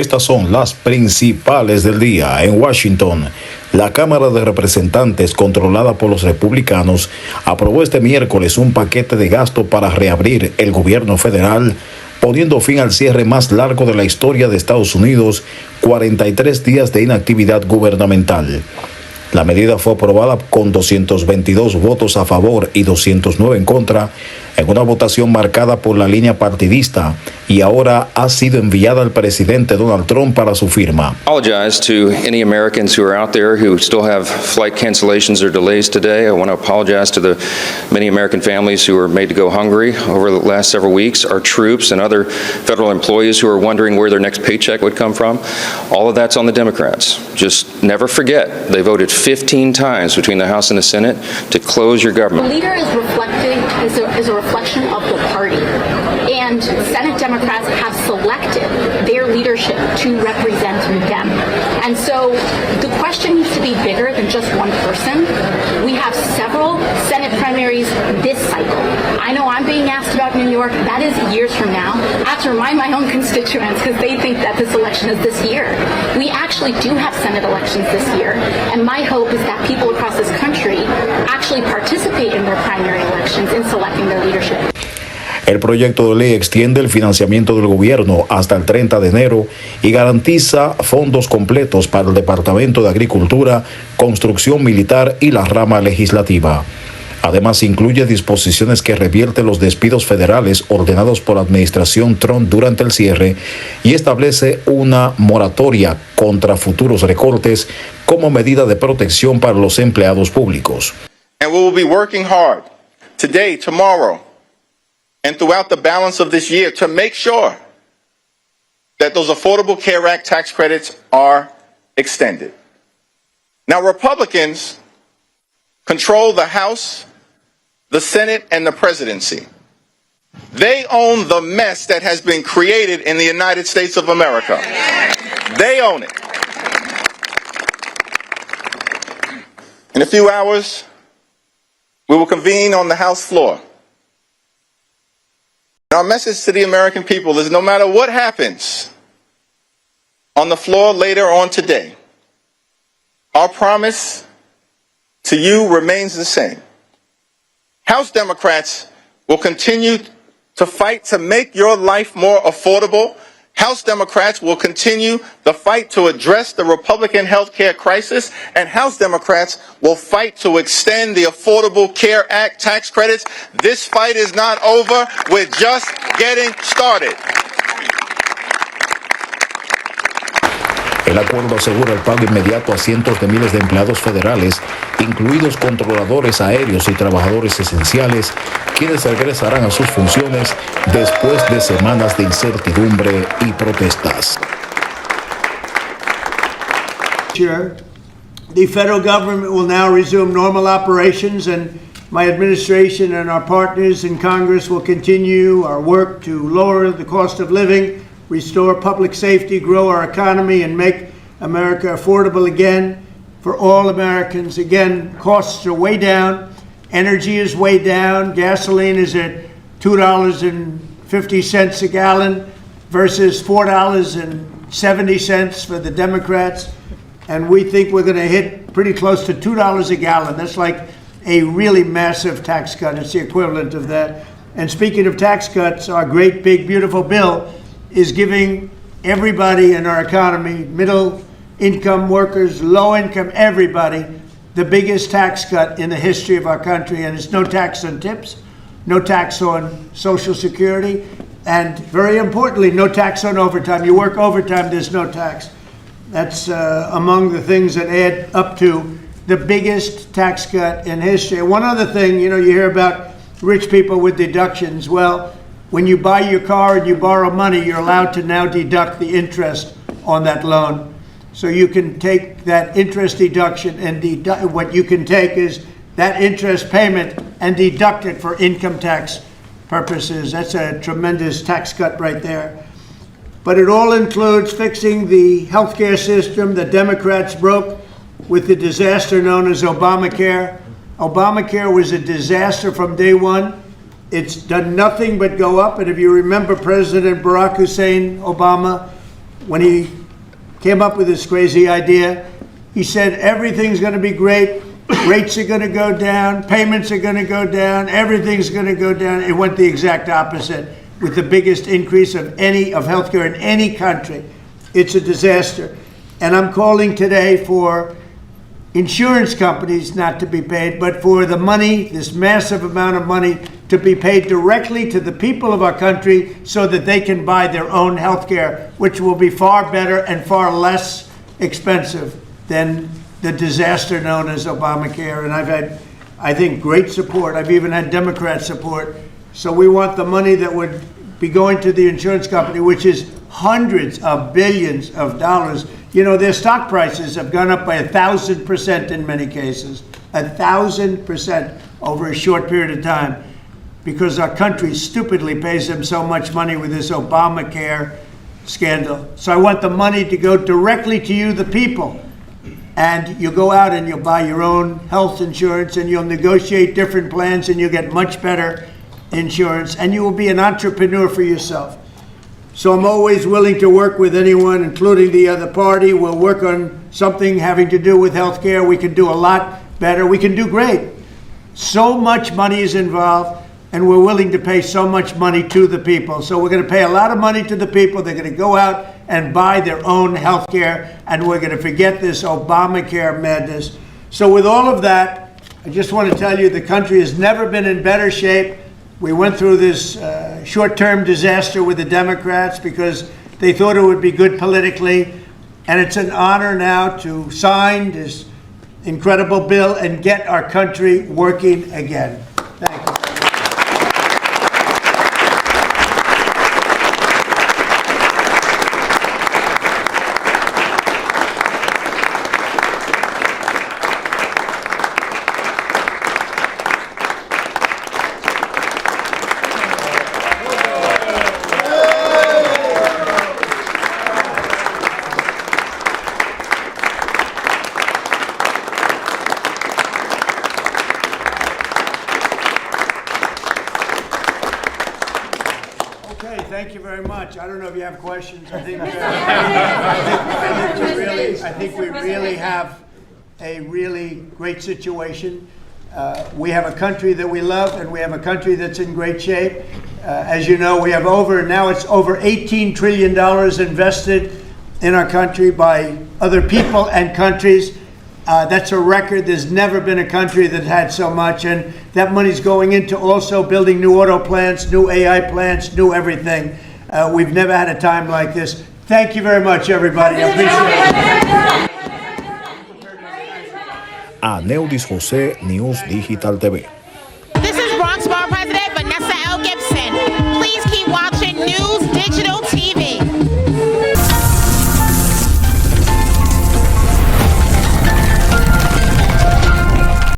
Estas son las principales del día. En Washington, la Cámara de Representantes, controlada por los republicanos, aprobó este miércoles un paquete de gasto para reabrir el gobierno federal, poniendo fin al cierre más largo de la historia de Estados Unidos, 43 días de inactividad gubernamental. La medida fue aprobada con 222 votos a favor y 209 en contra, en una votación marcada por la línea partidista, y ahora ha sido enviada al presidente Donald Trump para su firma. Apologize to any Americans who are out there who still have flight cancellations or delays today. I want to apologize to the many American families who were made to go hungry over the last several weeks, our troops and other federal employees who are wondering where their next paycheck would come from. All of that's on the Democrats. Just never forget, they voted 15 times between the House and the Senate to close your government. The leader is a reflection of the party, and Senate Democrats have selected their leadership to represent them. And so the question needs to be bigger than just one person. We have several Senate primaries this cycle. I know I'm being asked about New York. That is years from now. I have to remind my own constituents because they think that this election is this year. We actually do have Senate elections this year, and my hope is that people across this country actually participate in their primary elections in selecting their leadership. El proyecto de ley extiende el financiamiento del gobierno hasta el 30 de enero y garantiza fondos completos para el Departamento de Agricultura, Construcción Militar y la rama legislativa. Además, incluye disposiciones que revierten los despidos federales ordenados por la administración Trump durante el cierre y establece una moratoria contra futuros recortes como medida de protección para los empleados públicos. And we will be working hard today, tomorrow, and throughout the balance of this year to make sure that those Affordable Care Act tax credits are extended. Now, Republicans control the House, the Senate, and the presidency. They own the mess that has been created in the United States of America. They own it. In a few hours, we will convene on the House floor. Our message to the American people is no matter what happens on the floor later on today, our promise to you remains the same. House Democrats will continue to fight to make your life more affordable. House Democrats will continue the fight to address the Republican health care crisis, and House Democrats will fight to extend the Affordable Care Act tax credits. This fight is not over. We're just getting started. El acuerdo asegura el pago inmediato a cientos de miles de empleados federales, incluidos controladores aéreos y trabajadores esenciales, quienes regresarán a sus funciones después de semanas de incertidumbre y protestas. The federal government will now resume normal operations, and my administration and our partners in Congress will continue our work to lower the cost of living, restore public safety, grow our economy, and make America affordable again for all Americans. Again, costs are way down. Energy is way down. Gasoline is at $2.50 a gallon versus $4.70 for the Democrats. And we think we're going to hit pretty close to $2 a gallon. That's like a really massive tax cut. It's the equivalent of that. And speaking of tax cuts, our great, big, beautiful bill is giving everybody in our economy, middle income workers, low income, everybody, the biggest tax cut in the history of our country. And it's no tax on tips, no tax on Social Security, and very importantly, no tax on overtime. You work overtime, there's no tax. That's among the things that add up to the biggest tax cut in history. One other thing, you hear about rich people with deductions. Well, when you buy your car and you borrow money, you're allowed to now deduct the interest on that loan. So you can take that interest deduction and what you can take is that interest payment and deduct it for income tax purposes. That's a tremendous tax cut right there. But it all includes fixing the healthcare system that Democrats broke with the disaster known as Obamacare. Obamacare was a disaster from day one. It's done nothing but go up. And if you remember President Barack Hussein Obama, when he came up with this crazy idea, he said everything's going to be great, rates are going to go down, payments are going to go down, everything's going to go down. It went the exact opposite, with the biggest increase of healthcare in any country. It's a disaster. And I'm calling today for insurance companies not to be paid, but for the money, this massive amount of money, to be paid directly to the people of our country so that they can buy their own health care, which will be far better and far less expensive than the disaster known as Obamacare. And I've had, I think, great support. I've even had Democrat support. So we want the money that would be going to the insurance company, which is hundreds of billions of dollars. You know, their stock prices have gone up by 1,000% in many cases, 1,000% over a short period of time, because our country stupidly pays them so much money with this Obamacare scandal. So I want the money to go directly to you, the people. And you'll go out and you'll buy your own health insurance, and you'll negotiate different plans, and you'll get much better insurance, and you will be an entrepreneur for yourself. So I'm always willing to work with anyone, including the other party. We'll work on something having to do with healthcare. We can do a lot better. We can do great. So much money is involved, and we're willing to pay so much money to the people. So we're going to pay a lot of money to the people. They're going to go out and buy their own healthcare, and we're going to forget this Obamacare madness. So with all of that, I just want to tell you the country has never been in better shape. We went through this short-term disaster with the Democrats because they thought it would be good politically. And it's an honor now to sign this incredible bill and get our country working again. Thank you. Thank you very much. I don't know if you have questions. I think we really have a really great situation. We have a country that we love, and we have a country that's in great shape. As you know, we have it's over $18 trillion invested in our country by other people and countries. That's a record. There's never been a country that had so much, and that money's going into also building new auto plants, new AI plants, new everything. We've never had a time like this. Thank you very much, everybody. I appreciate it. Aneudis José, News Digital TV.